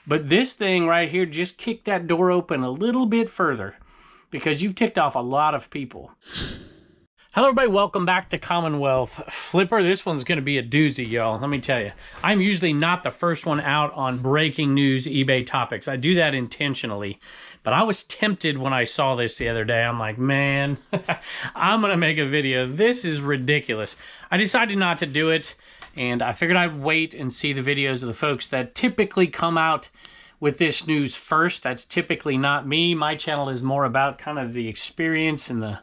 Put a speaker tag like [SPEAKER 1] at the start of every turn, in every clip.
[SPEAKER 1] But this thing right here just kicked that door open a little bit further because you've ticked off a lot of people. Hello everybody, welcome back to Commonwealth. Flipper, this one's going to be a doozy, y'all. Let me tell you, I'm usually not the first one out on breaking news eBay topics. I do that intentionally, but I was tempted when I saw this the other day. I'm like, man, I'm going to make a video. This is ridiculous. I decided not to do it, and I figured I'd wait and see the videos of the folks that typically come out with this news first. That's typically not me. My channel is more about kind of the experience and the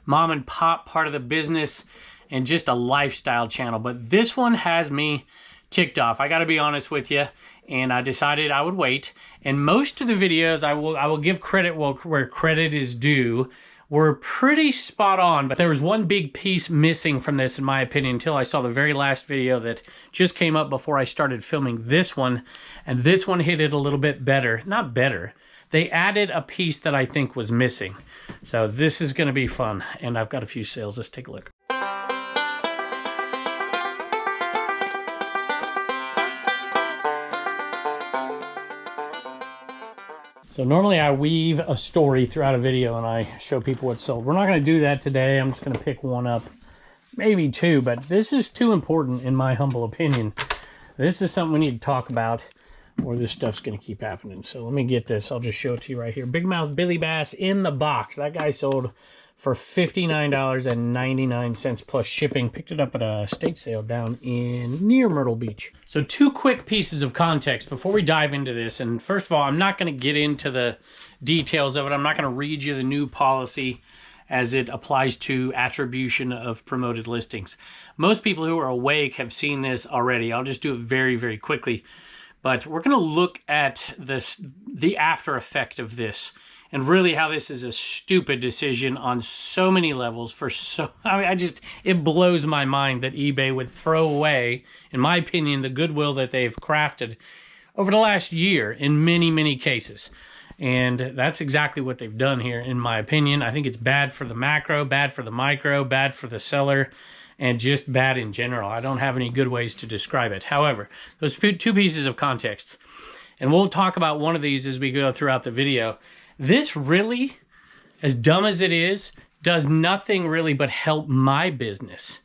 [SPEAKER 1] mom and pop part of the business and just a lifestyle channel. But this one has me ticked off. I got to be honest with you, and I decided I would wait. And most of the videos, I will give credit where credit is due, were pretty spot on. But there was one big piece missing from this, in my opinion, until I saw the very last video that just came up before I started filming this one. And this one hit it a little bit better. Not better. They added a piece that I think was missing. So this is going to be fun, and I've got a few sales. Let's take a look. So normally I weave a story throughout a video and I show people what's sold. We're not going to do that today. I'm just going to pick one up, maybe two, but this is too important in my humble opinion. This is something we need to talk about, or this stuff's going to keep happening. So let me get this. I'll just show it to you right here. Big Mouth Billy Bass in the box. That guy sold for $59.99 plus shipping. Picked it up at a state sale down near Myrtle Beach. So two quick pieces of context before we dive into this. And first of all, I'm not going to get into the details of it. I'm not going to read you the new policy as it applies to attribution of promoted listings. Most people who are awake have seen this already. I'll just do it very, very quickly. But we're going to look at the after effect of this, and really how this is a stupid decision on so many levels. It blows my mind that eBay would throw away, in my opinion, the goodwill that they've crafted over the last year in many, many cases. And that's exactly what they've done here, in my opinion. I think it's bad for the macro, bad for the micro, bad for the seller, and just bad in general. I don't have any good ways to describe it. However, those two pieces of context, and we'll talk about one of these as we go throughout the video. This really, as dumb as it is, does nothing really but help my business,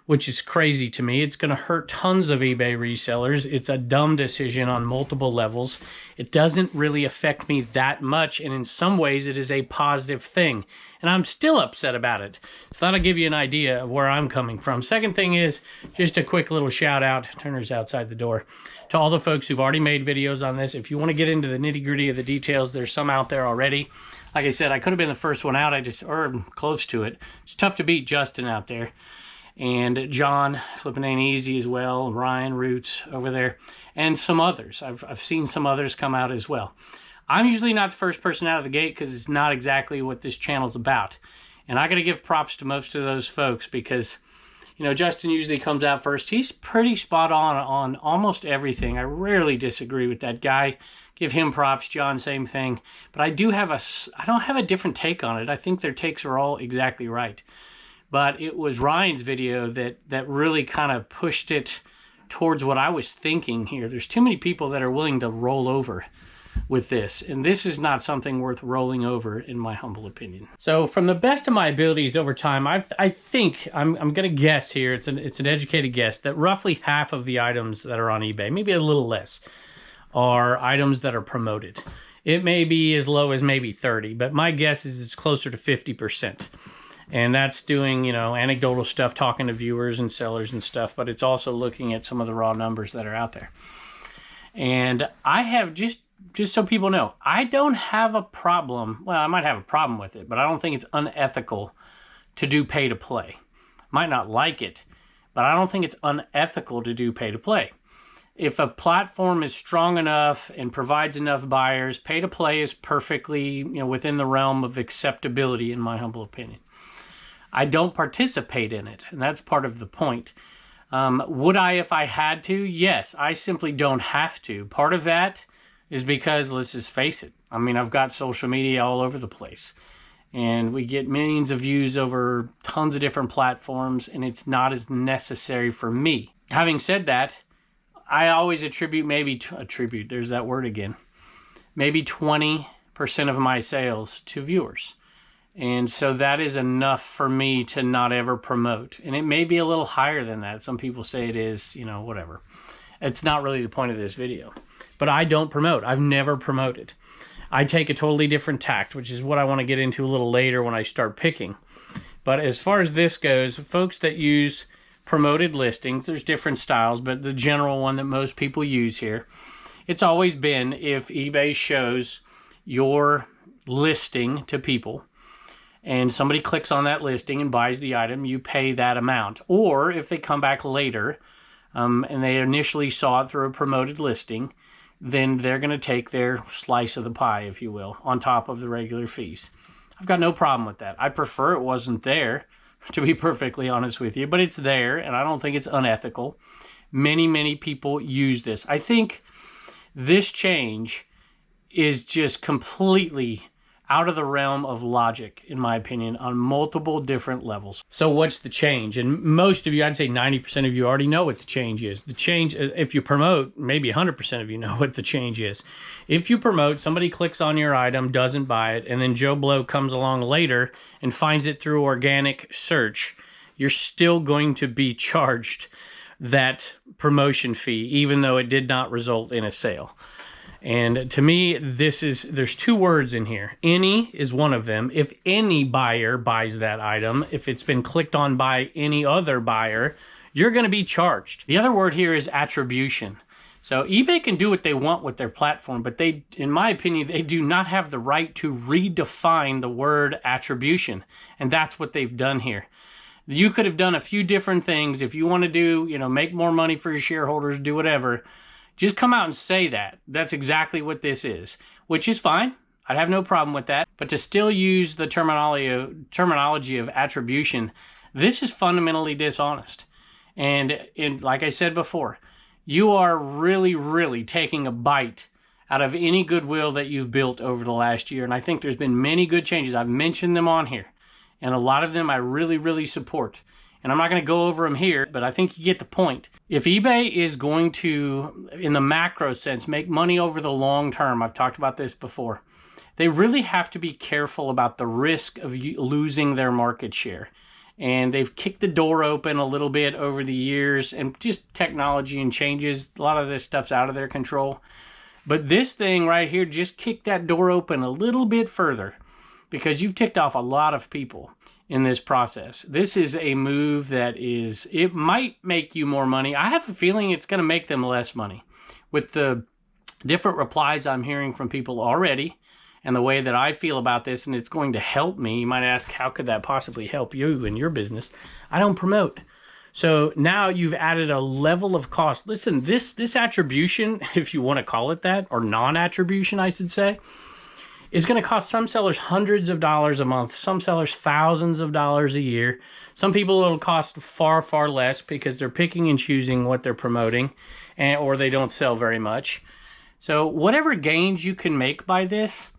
[SPEAKER 1] which is crazy to me. It's going to hurt tons of eBay resellers. It's a dumb decision on multiple levels. It doesn't really affect me that much, and in some ways it is a positive thing. And I'm still upset about it. So that'll give you an idea of where I'm coming from. Second thing is just a quick little shout out, Turner's outside the door, to all the folks who've already made videos on this. If you want to get into the nitty gritty of the details, there's some out there already. Like I said, I could have been the first one out, or close to it. It's tough to beat Justin out there. And John, flipping ain't easy as well, Ryan Roots over there, and some others. I've seen some others come out as well. I'm usually not the first person out of the gate because it's not exactly what this channel's about. And I got to give props to most of those folks because, you know, Justin usually comes out first. He's pretty spot on almost everything. I rarely disagree with that guy. Give him props. John, same thing. But I don't have a different take on it. I think their takes are all exactly right. But it was Ryan's video that really kind of pushed it towards what I was thinking here. There's too many people that are willing to roll over with this, and this is not something worth rolling over, in my humble opinion. So from the best of my abilities over time, I think I'm going to guess here, it's an educated guess, that roughly half of the items that are on eBay, maybe a little less, are items that are promoted. It may be as low as maybe 30, but my guess is it's closer to 50%. And that's doing, you know, anecdotal stuff, talking to viewers and sellers and stuff, but it's also looking at some of the raw numbers that are out there. And I have, just so people know, I don't have a problem. Well, I might have a problem with it, but I don't think it's unethical to do pay to play. Might not like it, but I don't think it's unethical to do pay to play. If a platform is strong enough and provides enough buyers, pay to play is perfectly, you know, within the realm of acceptability, in my humble opinion. I don't participate in it, and that's part of the point. Would I if I had to? Yes, I simply don't have to. Part of that is because, let's just face it, I mean, I've got social media all over the place. And we get millions of views over tons of different platforms, and it's not as necessary for me. Having said that, I always attribute there's that word again, maybe 20% of my sales to viewers. And so that is enough for me to not ever promote. And it may be a little higher than that. Some people say it is, you know, whatever. It's not really the point of this video. But I don't promote. I've never promoted. I take a totally different tact, which is what I want to get into a little later when I start picking. But as far as this goes, folks that use promoted listings, there's different styles, but the general one that most people use here, it's always been if eBay shows your listing to people and somebody clicks on that listing and buys the item, you pay that amount. Or if they come back later and they initially saw it through a promoted listing, then they're going to take their slice of the pie, if you will, on top of the regular fees. I've got no problem with that. I prefer it wasn't there, to be perfectly honest with you, but it's there, and I don't think it's unethical. Many people use this. I think this change is just completely out of the realm of logic, in my opinion, on multiple different levels. So what's the change? And most of you, I'd say 90% of you already know what the change is. The change, if you promote, maybe 100% of you know what the change is. If you promote, somebody clicks on your item, doesn't buy it, and then Joe Blow comes along later and finds it through organic search, you're still going to be charged that promotion fee, even though it did not result in a sale. And to me, there's two words in here. Any is one of them. If any buyer buys that item, if it's been clicked on by any other buyer, you're going to be charged. The other word here is attribution. So eBay can do what they want with their platform, but they, in my opinion, they do not have the right to redefine the word attribution. And that's what they've done here. You could have done a few different things. If you want to do, you know, make more money for your shareholders, do whatever. Just come out and say that. That's exactly what this is, which is fine. I'd have no problem with that. But to still use the terminology of attribution, this is fundamentally dishonest. And like I said before, you are really taking a bite out of any goodwill that you've built over the last year. And I think there's been many good changes. I've mentioned them on here. And a lot of them I really support. And I'm not going to go over them here, but I think you get the point. If eBay is going to, in the macro sense, make money over the long term, I've talked about this before, they really have to be careful about the risk of losing their market share. And they've kicked the door open a little bit over the years, and just technology and changes, a lot of this stuff's out of their control. But this thing right here just kicked that door open a little bit further, because you've ticked off a lot of people in this process. This is a move that it might make you more money. I have a feeling it's going to make them less money. With the different replies I'm hearing from people already, and the way that I feel about this, and it's going to help me. You might ask, how could that possibly help you in your business? I don't promote. So now you've added a level of cost. Listen, this attribution, if you want to call it that, or non-attribution, I should say, is going to cost some sellers hundreds of dollars a month, some sellers thousands of dollars a year. Some people it'll cost far less because they're picking and choosing what they're promoting, or they don't sell very much. So whatever gains you can make by this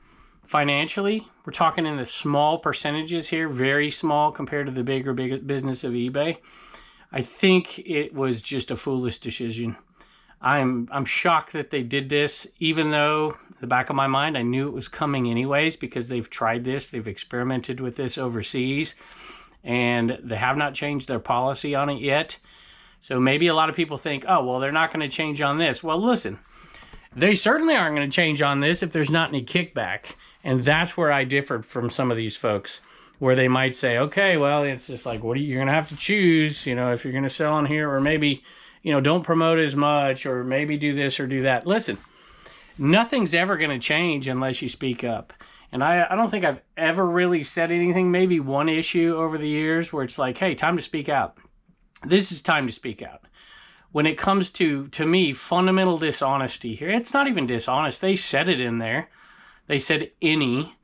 [SPEAKER 1] financially, we're talking in the small percentages here, very small compared to the bigger business of eBay. I think it was just a foolish decision. I'm shocked that they did this, even though in the back of my mind I knew it was coming anyways, because they've tried this, they've experimented with this overseas, and they have not changed their policy on it yet. So maybe a lot of people think, oh, well, they're not going to change on this. Well, listen, they certainly aren't going to change on this if there's not any kickback. And that's where I differed from some of these folks, where they might say, okay, well, it's just like, you're going to have to choose, you know, if you're going to sell on here, or maybe, you know, don't promote as much, or maybe do this or do that. Listen, nothing's ever going to change unless you speak up. And I don't think I've ever really said anything, maybe one issue over the years where it's like, hey, time to speak out. This is time to speak out. When it comes to me, fundamental dishonesty here, it's not even dishonest. They said it in there. They said any,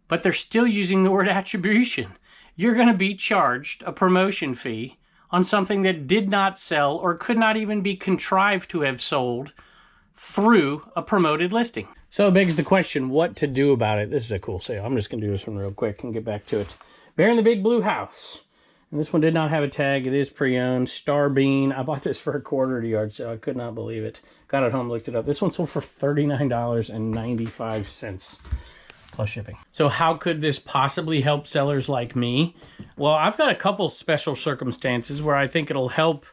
[SPEAKER 1] but they're still using the word attribution. You're going to be charged a promotion fee on something that did not sell or could not even be contrived to have sold through a promoted listing. So it begs the question, what to do about it. This is a cool sale. I'm just going to do this one real quick and get back to it. Bear in the Big Blue House. And this one did not have a tag. It is pre-owned. Star Bean. I bought this for $1/4 at a yard sale. I could not believe it. Got it home, looked it up. This one sold for $39.95 plus shipping. So how could this possibly help sellers like me? Well, I've got a couple special circumstances where I think it'll help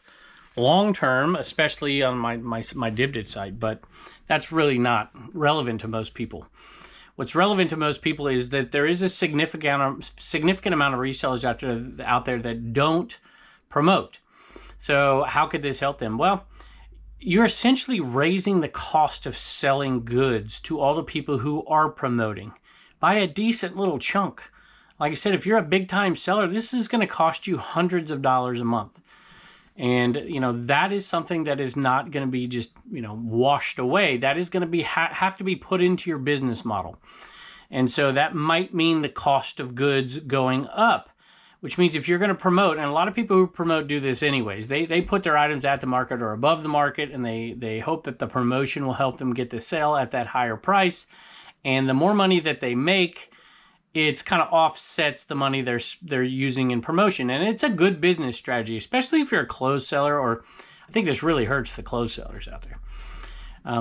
[SPEAKER 1] long-term, especially on my Dibdit site, but that's really not relevant to most people. What's relevant to most people is that there is a significant amount of resellers out there that don't promote. So how could this help them? Well, you're essentially raising the cost of selling goods to all the people who are promoting by a decent little chunk. Like I said, if you're a big-time seller, this is going to cost you hundreds of dollars a month. And, that is something that is not going to be just, washed away. That is going to have to be put into your business model. And so that might mean the cost of goods going up, which means if you're going to promote, and a lot of people who promote do this anyways, they put their items at the market or above the market, and they hope that the promotion will help them get the sale at that higher price. And the more money that they make, it's kind of offsets the money they're using in promotion. And it's a good business strategy, especially if you're a closed seller, or I think this really hurts the closed sellers out there.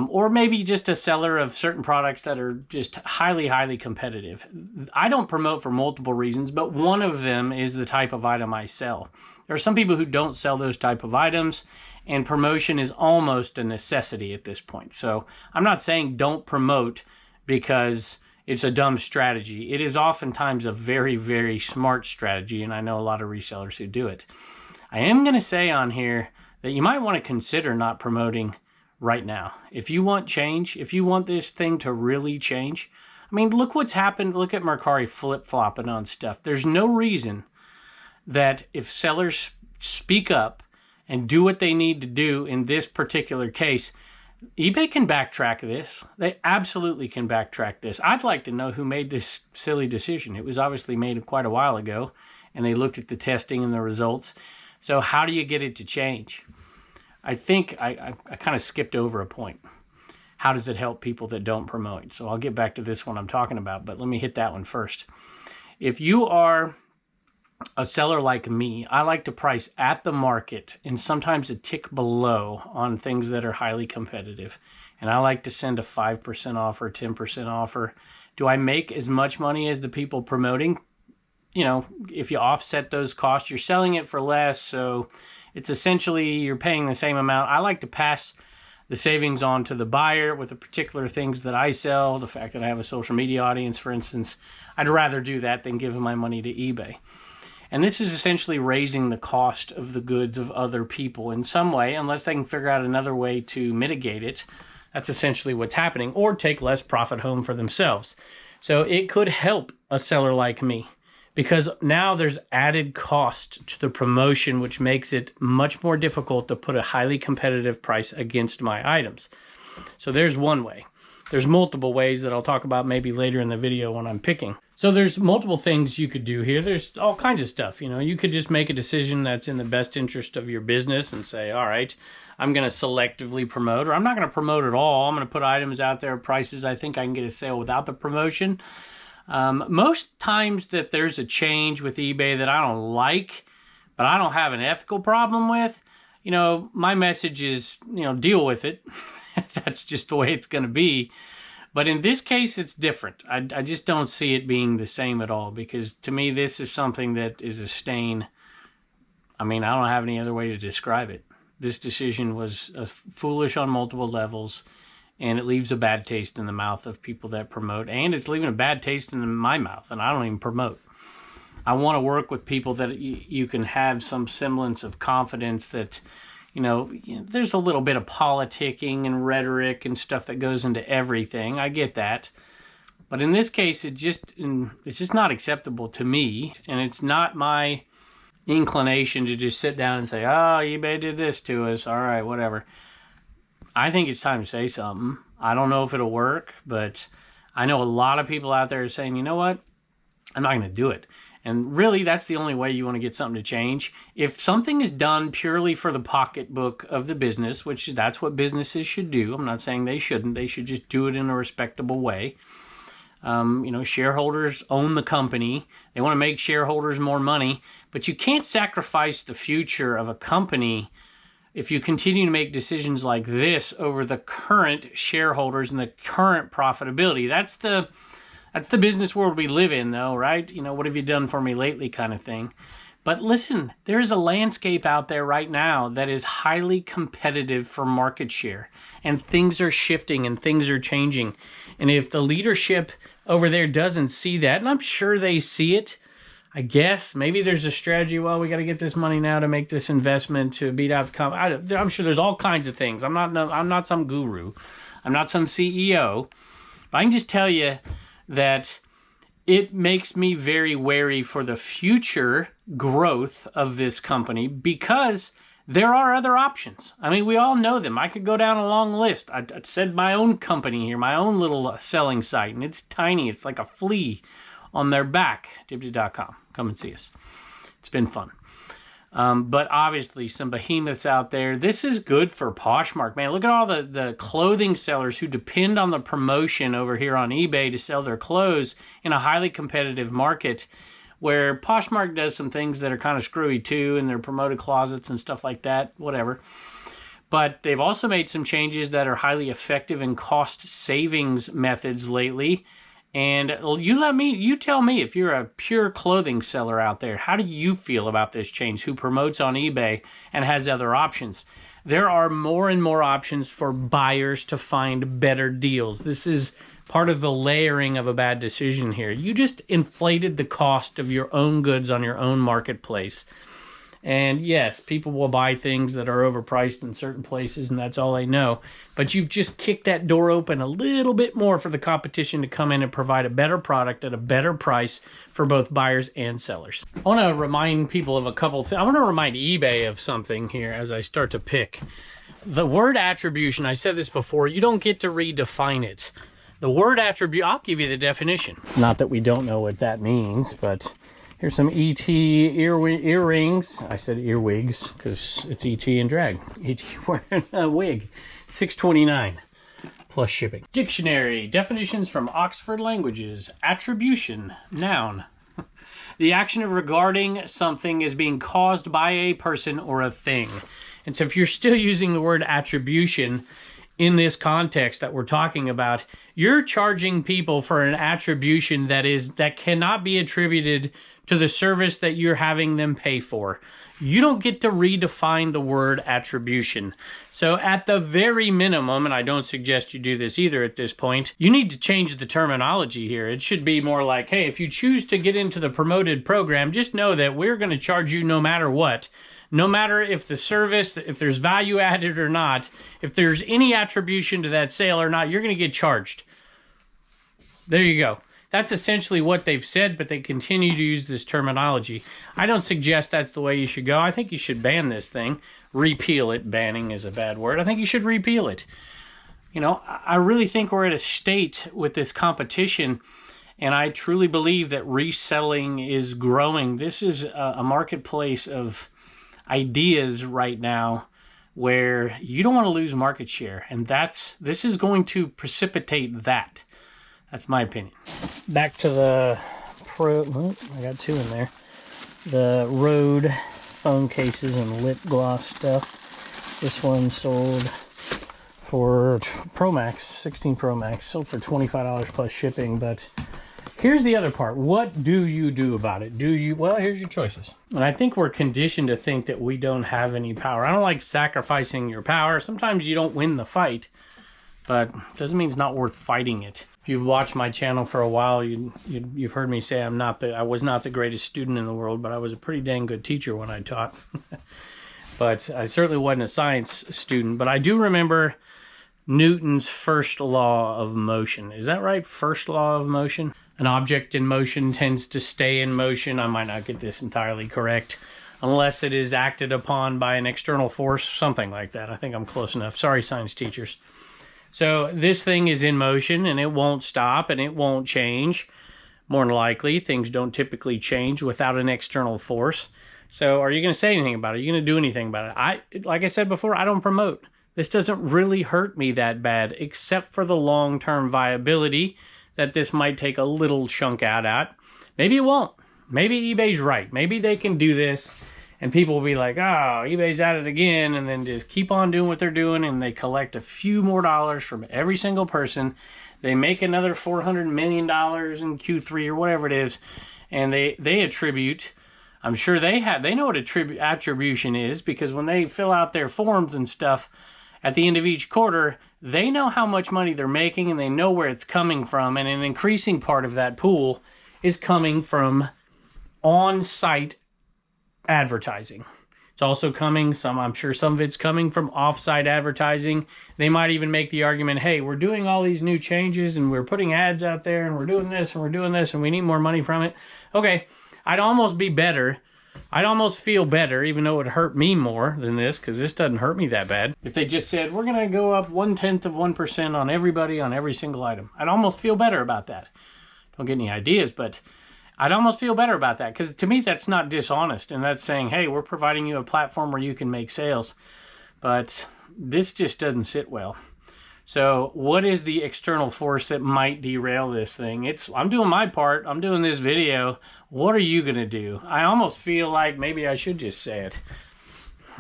[SPEAKER 1] Or maybe just a seller of certain products that are just highly, highly competitive. I don't promote for multiple reasons, but one of them is the type of item I sell. There are some people who don't sell those type of items, and promotion is almost a necessity at this point. So I'm not saying don't promote because it's a dumb strategy. It is oftentimes a very, very smart strategy, and I know a lot of resellers who do it. I am going to say on here that you might want to consider not promoting right now. If you want change, if you want this thing to really change, I mean, look what's happened. Look at Mercari flip-flopping on stuff. There's no reason that if sellers speak up and do what they need to do in this particular case, eBay can backtrack this. They absolutely can backtrack this. I'd like to know who made this silly decision. It was obviously made quite a while ago, and they looked at the testing and the results. So how do you get it to change? I think I kind of skipped over a point. How does it help people that don't promote? So I'll get back to this one I'm talking about, but let me hit that one first. If you are a seller like me, I like to price at the market and sometimes a tick below on things that are highly competitive. And I like to send a 5% offer, 10% offer. Do I make as much money as the people promoting? If you offset those costs, you're selling it for less. So it's essentially you're paying the same amount. I like to pass the savings on to the buyer with the particular things that I sell. The fact that I have a social media audience, for instance, I'd rather do that than give my money to eBay. And this is essentially raising the cost of the goods of other people in some way, unless they can figure out another way to mitigate it. That's essentially what's happening, or take less profit home for themselves. So it could help a seller like me, because now there's added cost to the promotion, which makes it much more difficult to put a highly competitive price against my items. So there's one way. There's multiple ways that I'll talk about maybe later in the video when I'm picking. So there's multiple things you could do here. There's all kinds of stuff. You could just make a decision that's in the best interest of your business and say, all right, I'm going to selectively promote, or I'm not going to promote at all. I'm going to put items out there, prices I think I can get a sale without the promotion. Most times that there's a change with eBay that I don't like, but I don't have an ethical problem with, my message is, deal with it. That's just the way it's going to be. But in this case, it's different. I just don't see it being the same at all, because to me, this is something that is a stain. I mean, I don't have any other way to describe it. This decision was foolish on multiple levels, and it leaves a bad taste in the mouth of people that promote, and it's leaving a bad taste in my mouth, and I don't even promote. I want to work with people that you can have some semblance of confidence that, there's a little bit of politicking and rhetoric and stuff that goes into everything. I get that. But in this case, it's just not acceptable to me, and it's not my inclination to just sit down and say, oh, eBay did this to us. All right, whatever. I think it's time to say something. I don't know if it'll work, but I know a lot of people out there are saying, you know what? I'm not going to do it. And really, that's the only way you want to get something to change. If something is done purely for the pocketbook of the business, which that's what businesses should do. I'm not saying they shouldn't. They should just do it in a respectable way. You know, shareholders own the company. They want to make shareholders more money, but you can't sacrifice the future of a company if you continue to make decisions like this over the current shareholders and the current profitability. That's the business world we live in, though, right? You know, what have you done for me lately kind of thing. But listen, there's a landscape out there right now that is highly competitive for market share. And things are shifting and things are changing. And if the leadership over there doesn't see that, and I'm sure they see it, I guess maybe there's a strategy. Well, we got to get this money now to make this investment to beat out the company. I'm sure there's all kinds of things. I'm not some guru. I'm not some CEO. But I can just tell you that it makes me very wary for the future growth of this company because there are other options. I mean, we all know them. I could go down a long list. I said my own company here, my own little selling site, and it's tiny. It's like a flea on their back, Dibdy.com. Come and see us. It's been fun. But obviously some behemoths out there. This is good for Poshmark, man. Look at all the clothing sellers who depend on the promotion over here on eBay to sell their clothes in a highly competitive market where Poshmark does some things that are kind of screwy too, and their promoted closets and stuff like that, whatever. But they've also made some changes that are highly effective in cost savings methods lately. And you tell me if you're a pure clothing seller out there, how do you feel about this change? Who promotes on eBay and has other options? There are more and more options for buyers to find better deals. This is part of the layering of a bad decision here. You just inflated the cost of your own goods on your own marketplace. And yes, people will buy things that are overpriced in certain places, and that's all they know. But you've just kicked that door open a little bit more for the competition to come in and provide a better product at a better price for both buyers and sellers. I want to remind people of a couple things. I want to remind eBay of something here as I start to pick. The word attribution, I said this before, you don't get to redefine it. The word attribute, I'll give you the definition. Not that we don't know what that means, but here's some ET earrings. I said earwigs because it's ET and drag. ET wearing a wig. $6.29 plus shipping. Dictionary. Definitions from Oxford Languages. Attribution. Noun. The action of regarding something as being caused by a person or a thing. And so if you're still using the word attribution in this context that we're talking about, you're charging people for an attribution that cannot be attributed to the service that you're having them pay for. You don't get to redefine the word attribution. So at the very minimum, and I don't suggest you do this either at this point, you need to change the terminology here. It should be more like, hey, if you choose to get into the promoted program, just know that we're going to charge you no matter what. No matter if the service, if there's value added or not, if there's any attribution to that sale or not, you're going to get charged. There you go. That's essentially what they've said, but they continue to use this terminology. I don't suggest that's the way you should go. I think you should ban this thing. Repeal it. Banning is a bad word. I think you should repeal it. You know, I really think we're at a state with this competition, and I truly believe that reselling is growing. This is a marketplace of ideas right now where you don't want to lose market share, and this is going to precipitate that. That's my opinion. Back to the I got two in there. The Rode phone cases and lip gloss stuff. This one sold for Pro Max, 16 Pro Max, sold for $25 plus shipping. But here's the other part. What do you do about it? Well, here's your choices. And I think we're conditioned to think that we don't have any power. I don't like sacrificing your power. Sometimes you don't win the fight, but it doesn't mean it's not worth fighting it. If you've watched my channel for a while, you've heard me say I was not the greatest student in the world, but I was a pretty dang good teacher when I taught. But I certainly wasn't a science student. But I do remember Newton's first law of motion. Is that right? First law of motion? An object in motion tends to stay in motion. I might not get this entirely correct, unless it is acted upon by an external force, something like that. I think I'm close enough. Sorry, science teachers. So this thing is in motion, and it won't stop, and it won't change. More than likely, things don't typically change without an external force. So are you going to say anything about it? Are you going to do anything about it? Like I said before, I don't promote. This doesn't really hurt me that bad, except for the long-term viability that this might take a little chunk out at. Maybe it won't. Maybe eBay's right. Maybe they can do this and people will be like, oh, eBay's at it again, and then just keep on doing what they're doing, and they collect a few more dollars from every single person. They make another $400 million in Q3 or whatever it is, and they attribute. I'm sure they know what attribution is, because when they fill out their forms and stuff at the end of each quarter, they know how much money they're making and they know where it's coming from, and an increasing part of that pool is coming from on-site advertising. It's also coming, I'm sure some of it's coming from off-site advertising. They might even make the argument, hey, we're doing all these new changes and we're putting ads out there and we're doing this and we're doing this and we need more money from it. Okay, I'd almost be better. I'd almost feel better, even though it would hurt me more than this, because this doesn't hurt me that bad. If they just said, we're going to go up 0.1% on everybody on every single item, I'd almost feel better about that. Don't get any ideas, but I'd almost feel better about that, because to me that's not dishonest, and that's saying, hey, we're providing you a platform where you can make sales. But this just doesn't sit well. So what is the external force that might derail this thing? I'm doing my part. I'm doing this video. What are you going to do? I almost feel like maybe I should just say it.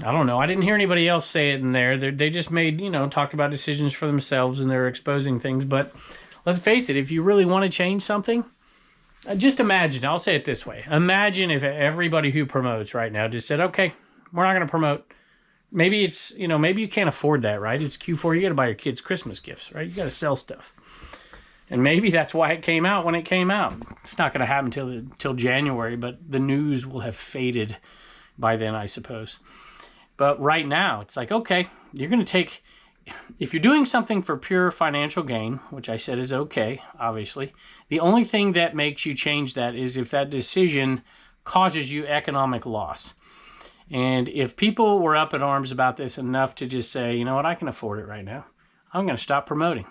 [SPEAKER 1] I don't know. I didn't hear anybody else say it in there. They just made, talked about decisions for themselves, and they're exposing things. But let's face it, if you really want to change something, just imagine, I'll say it this way. Imagine if everybody who promotes right now just said, okay, we're not going to promote. Maybe it's, maybe you can't afford that, right? It's Q4. You got to buy your kids Christmas gifts, right? You got to sell stuff. And maybe that's why it came out when it came out. It's not going to happen till January, but the news will have faded by then, I suppose. But right now, it's like, okay, you're going to take, if you're doing something for pure financial gain, which I said is okay, obviously, the only thing that makes you change that is if that decision causes you economic loss. And if people were up in arms about this enough to just say, you know what, I can afford it right now, I'm going to stop promoting.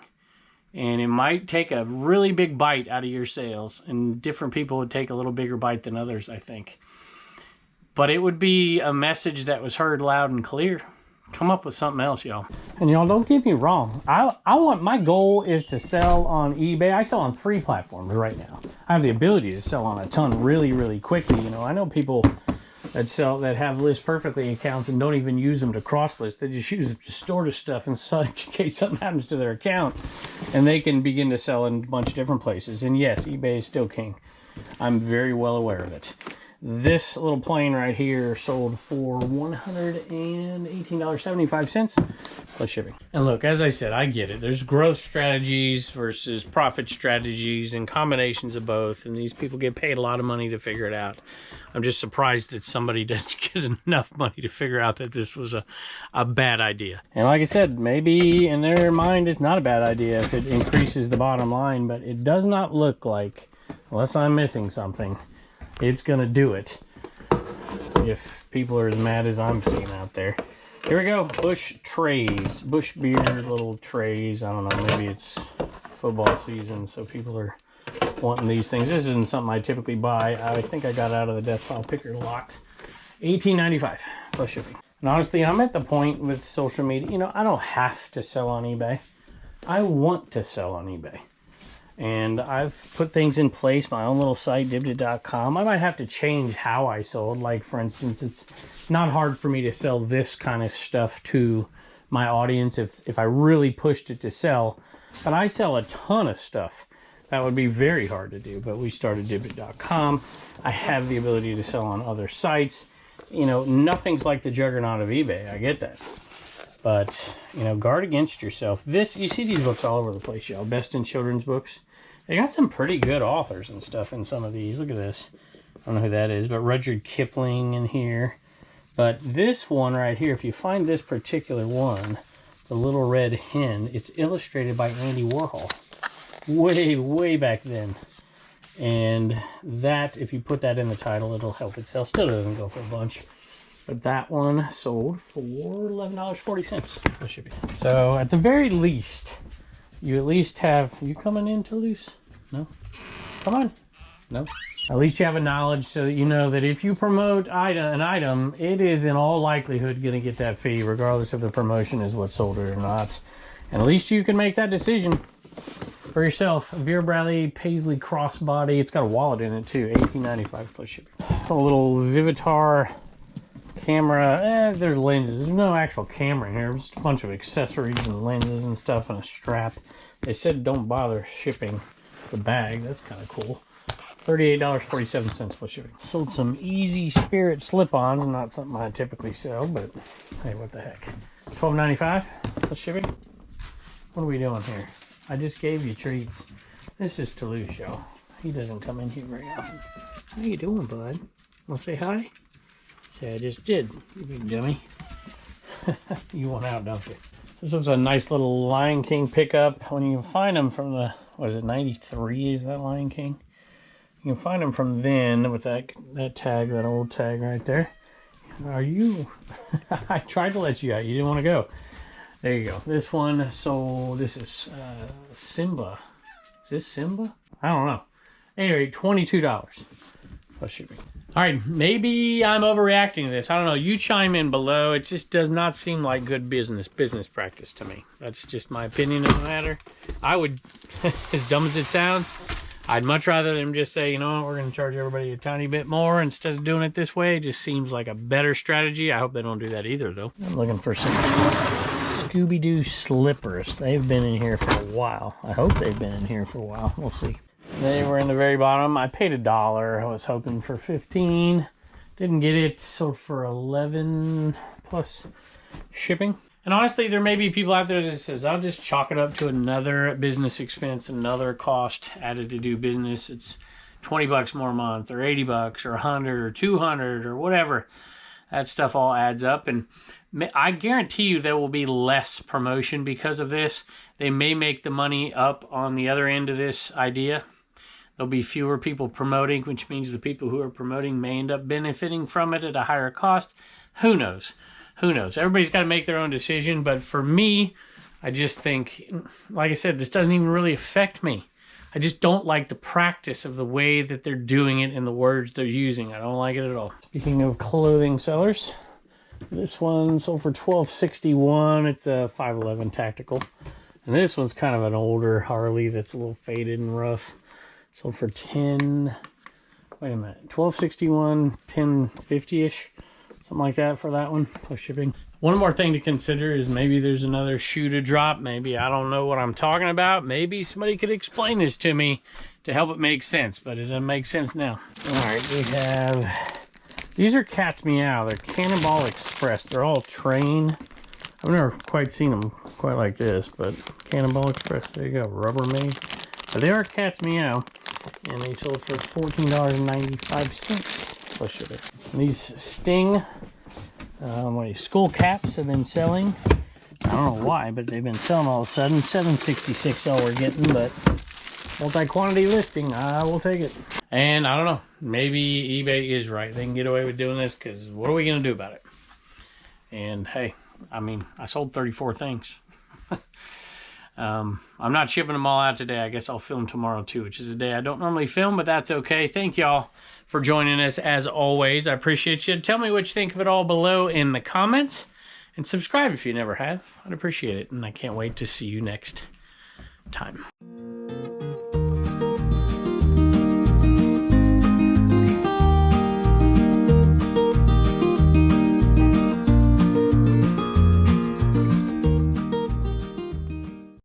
[SPEAKER 1] And it might take a really big bite out of your sales, and different people would take a little bigger bite than others, I think. But it would be a message that was heard loud and clear. Come up with something else, y'all. And y'all, don't get me wrong. My goal is to sell on eBay. I sell on 3 platforms right now. I have the ability to sell on a ton really, really quickly. I know people that have list perfectly accounts and don't even use them to cross list. They just use them to store the stuff in case something happens to their account, and they can begin to sell in a bunch of different places. And yes, eBay is still king. I'm very well aware of it. This little plane right here sold for $118.75 plus shipping. And look, as I said, I get it. There's growth strategies versus profit strategies and combinations of both. And these people get paid a lot of money to figure it out. I'm just surprised that somebody doesn't get enough money to figure out that this was a bad idea. And like I said, maybe in their mind it's not a bad idea if it increases the bottom line, but it does not look like, unless I'm missing something, it's gonna do it if people are as mad as I'm seeing out there. Here we go, Bush trays, Bush beer little trays. I don't know, maybe it's football season, so people are wanting these things. This isn't something I typically buy. I think I got out of the death pile picker lot. $18.95 plus shipping. And honestly, I'm at the point with social media, I don't have to sell on eBay. I want to sell on eBay. And I've put things in place, my own little site, dibdit.com. I might have to change how I sold. Like, for instance, it's not hard for me to sell this kind of stuff to my audience if I really pushed it to sell. But I sell a ton of stuff. That would be very hard to do. But we started dibdit.com. I have the ability to sell on other sites. Nothing's like the juggernaut of eBay. I get that. But, guard against yourself. You see these books all over the place, y'all. Best in children's books. They got some pretty good authors and stuff in some of these. Look at this. I don't know who that is, but Rudyard Kipling in here. But this one right here, if you find this particular one, The Little Red Hen, it's illustrated by Andy Warhol. Way, way back then. And that, if you put that in the title, it'll help it sell. Still doesn't go for a bunch. But that one sold for $11.40. So at the very least, you at least have... You coming in, Toulouse? No? Come on. No? At least you have a knowledge so that you know that if you promote an item, it is in all likelihood going to get that fee, regardless if the promotion is what sold it or not. And at least you can make that decision. For yourself, Vera Bradley Paisley crossbody. It's got a wallet in it too. $18.95 plus shipping. A little Vivitar camera. There's lenses. There's no actual camera in here. Just a bunch of accessories and lenses and stuff and a strap. They said don't bother shipping the bag. That's kind of cool. $38.47 plus shipping. Sold some Easy Spirit slip-ons. Not something I typically sell, but hey, what the heck. $12.95 plus shipping. What are we doing here? I just gave you treats. This is Toulouse, y'all. He doesn't come in here very often. How you doing, bud? Want to say hi? Say I just did, you big dummy. You want out, don't you? This was a nice little Lion King pickup. When you find them from the, what is it, 93 is that Lion King? You can find them from then with that tag, that old tag right there. Are you? I tried to let you out. You didn't want to go. There you go. This one, so this is Simba. Is this Simba? I don't know. Anyway, $22 plus shipping. All right, maybe I'm overreacting to this. I don't know. You chime in below. It just does not seem like good business practice to me. That's just my opinion on the matter. I would, as dumb as it sounds, I'd much rather them just say, you know what, we're going to charge everybody a tiny bit more instead of doing it this way. It just seems like a better strategy. I hope they don't do that either, though. I'm looking for some Scooby-Doo slippers. They've been in here for a while. I hope they've been in here for a while. We'll see. They were in the very bottom. I paid $1. I was hoping for 15. Didn't get it. Sold for 11 plus shipping. And honestly, there may be people out there that says, I'll just chalk it up to another business expense, another cost added to do business. It's 20 bucks more a month, or 80 bucks, or 100, or 200, or whatever. That stuff all adds up. And I guarantee you there will be less promotion because of this. They may make the money up on the other end of this idea. There'll be fewer people promoting, which means the people who are promoting may end up benefiting from it at a higher cost. Who knows? Who knows? Everybody's got to make their own decision. But for me, I just think, like I said, this doesn't even really affect me. I just don't like the practice of the way that they're doing it and the words they're using. I don't like it at all. Speaking of clothing sellers, this one sold for $12.61. It's a 511 tactical. And this one's kind of an older Harley that's a little faded and rough. Sold for $10. Wait a minute. $12.61, $10.50-ish. Something like that for that one, plus shipping. One more thing to consider is maybe there's another shoe to drop. Maybe I don't know what I'm talking about. Maybe somebody could explain this to me to help it make sense, but it doesn't make sense now. All right, we have, these are Cat's Meow. They're Cannonball Express. They're all train. I've never quite seen them quite like this, but Cannonball Express, there you go, Rubbermaid. But they are Cat's Meow, and they sold for $14.95 plus shipping. And these Sting skull caps have been selling. I don't know why, but they've been selling all of a sudden. $7.66 all we're getting, but multi-quantity listing, I will take it. And I don't know, maybe eBay is right. They can get away with doing this because what are we going to do about it? And hey, I mean, I sold 34 things. I'm not shipping them all out today. I guess I'll film tomorrow too, which is a day I don't normally film, but that's okay. Thank y'all for joining us as always. I appreciate you. Tell me what you think of it all below in the comments, and subscribe if you never have. I'd appreciate it, and I can't wait to see you next time.